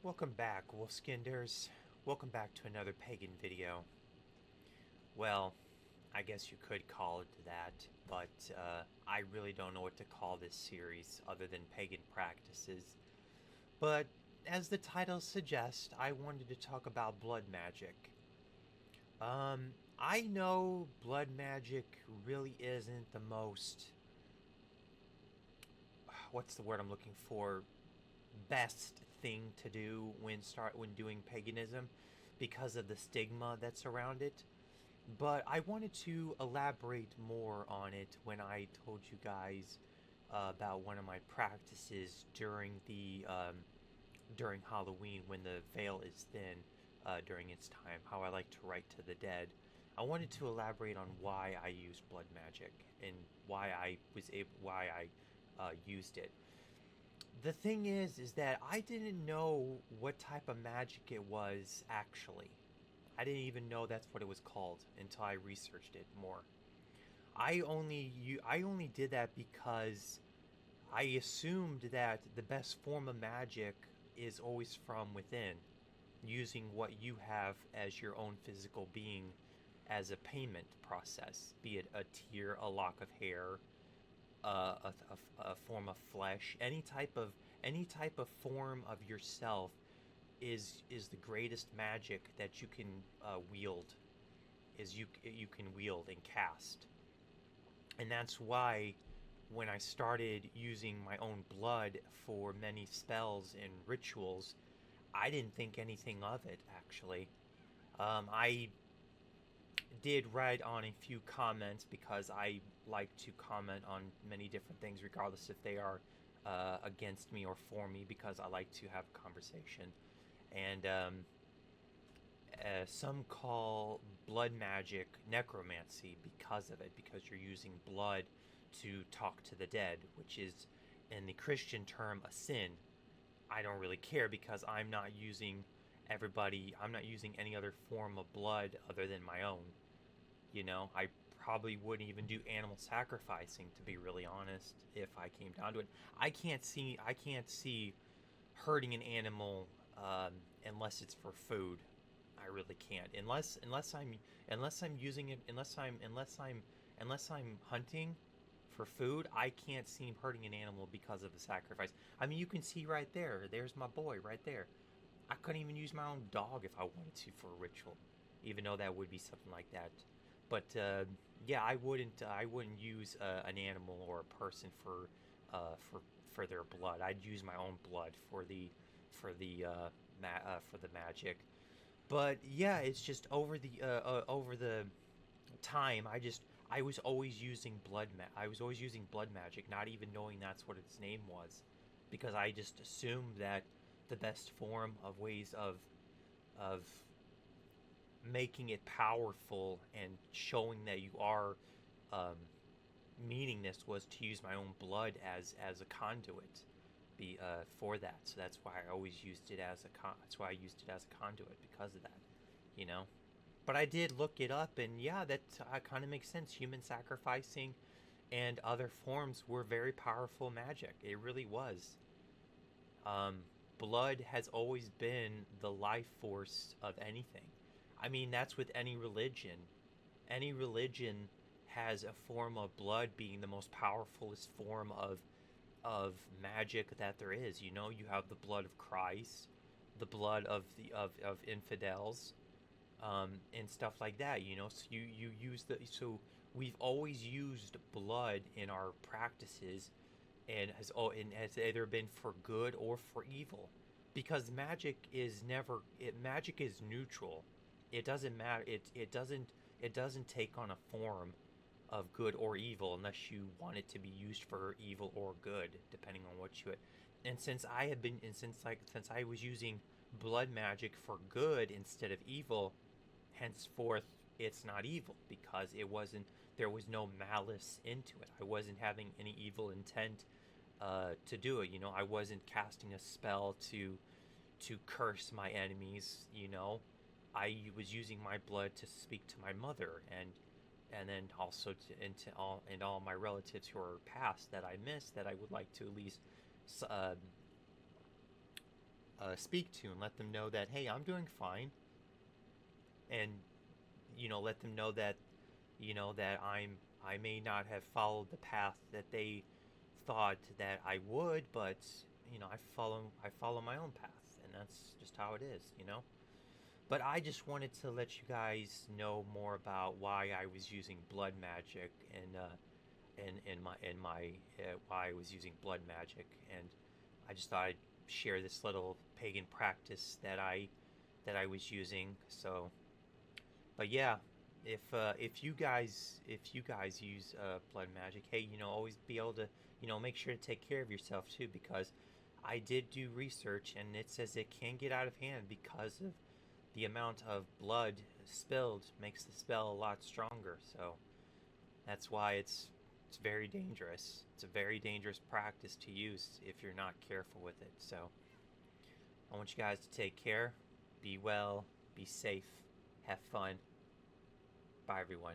Welcome back, Wolfskinders. Welcome back to another Pagan video. Well, I guess you could call it that, but I really don't know what to call this series other than Pagan Practices. But as the title suggests, I wanted to talk about blood magic. I know blood magic really isn't the most... What's the word I'm looking for? Best thing to do when doing paganism because of the stigma that's around it. But I wanted to elaborate more on it when I told you guys about one of my practices during Halloween when the veil is thin during its time. How I like to write to the dead. I wanted to elaborate on why I used blood magic and why I used it. The thing is that I didn't know what type of magic it was actually. I didn't even know that's what it was called until I researched it more. I only did that because I assumed that the best form of magic is always from within, using what you have as your own physical being as a payment process, be it a tear, a lock of hair, a form of flesh, any type of form of yourself is the greatest magic that you can wield, is you can wield and cast. And that's why when I started using my own blood for many spells and rituals, I didn't think anything of it actually. I did write on a few comments because I like to comment on many different things regardless if they are against me or for me, because I like to have a conversation. And some call blood magic necromancy because of it, because you're using blood to talk to the dead, which is in the Christian term a sin. I don't really care because I'm not using any other form of blood other than my own. I probably wouldn't even do animal sacrificing, to be really honest, if I came down to it. I can't see hurting an animal unless it's for food. I really can't. Unless I'm hunting for food, I can't see hurting an animal because of the sacrifice. I mean, you can see right there. There's my boy right there. I couldn't even use my own dog if I wanted to for a ritual, even though that would be something like that. But yeah, I wouldn't use an animal or a person for their blood. I'd use my own blood for the magic. But yeah, it's just over the time, I was always using blood magic, not even knowing that's what its name was, because I just assumed that the best form of ways of making it powerful and showing that you are um, meaning this was to use my own blood as a conduit for that. So that's why I always used it as that's why I used it as a conduit, because of that, you know. But I did look it up, and yeah, that kind of makes sense. Human sacrificing and other forms were very powerful magic. It really was. Um, Blood has always been the life force of anything. I mean, that's with any religion. Any religion has a form of blood being the most powerfulest form of magic that there is. You have the blood of Christ, the blood of infidels, and stuff like that. So you use so we've always used blood in our practices, and has either been for good or for evil, because magic is neutral. It doesn't matter. It doesn't take on a form of good or evil unless you want it to be used for evil or good, depending on what you. And since I was using blood magic for good instead of evil, henceforth it's not evil, because there was no malice into it. I wasn't having any evil intent to do it. I wasn't casting a spell to curse my enemies. I was using my blood to speak to my mother, and then also to all my relatives who are passed that I missed, that I would like to at least speak to and let them know that, hey, I'm doing fine, and let them know that that I may not have followed the path that they thought that I would, but I follow my own path, and that's just how it is. But I just wanted to let you guys know more about why I was using blood magic and why I was using blood magic, and I just thought I'd share this little pagan practice that I was using. So, but yeah, if you guys use blood magic, hey, always be able to make sure to take care of yourself too, because I did do research and it says it can get out of hand because of the amount of blood spilled makes the spell a lot stronger. So that's why it's very dangerous. It's a very dangerous practice to use if you're not careful with it. So I want you guys to take care, be well, be safe, have fun. Bye, everyone.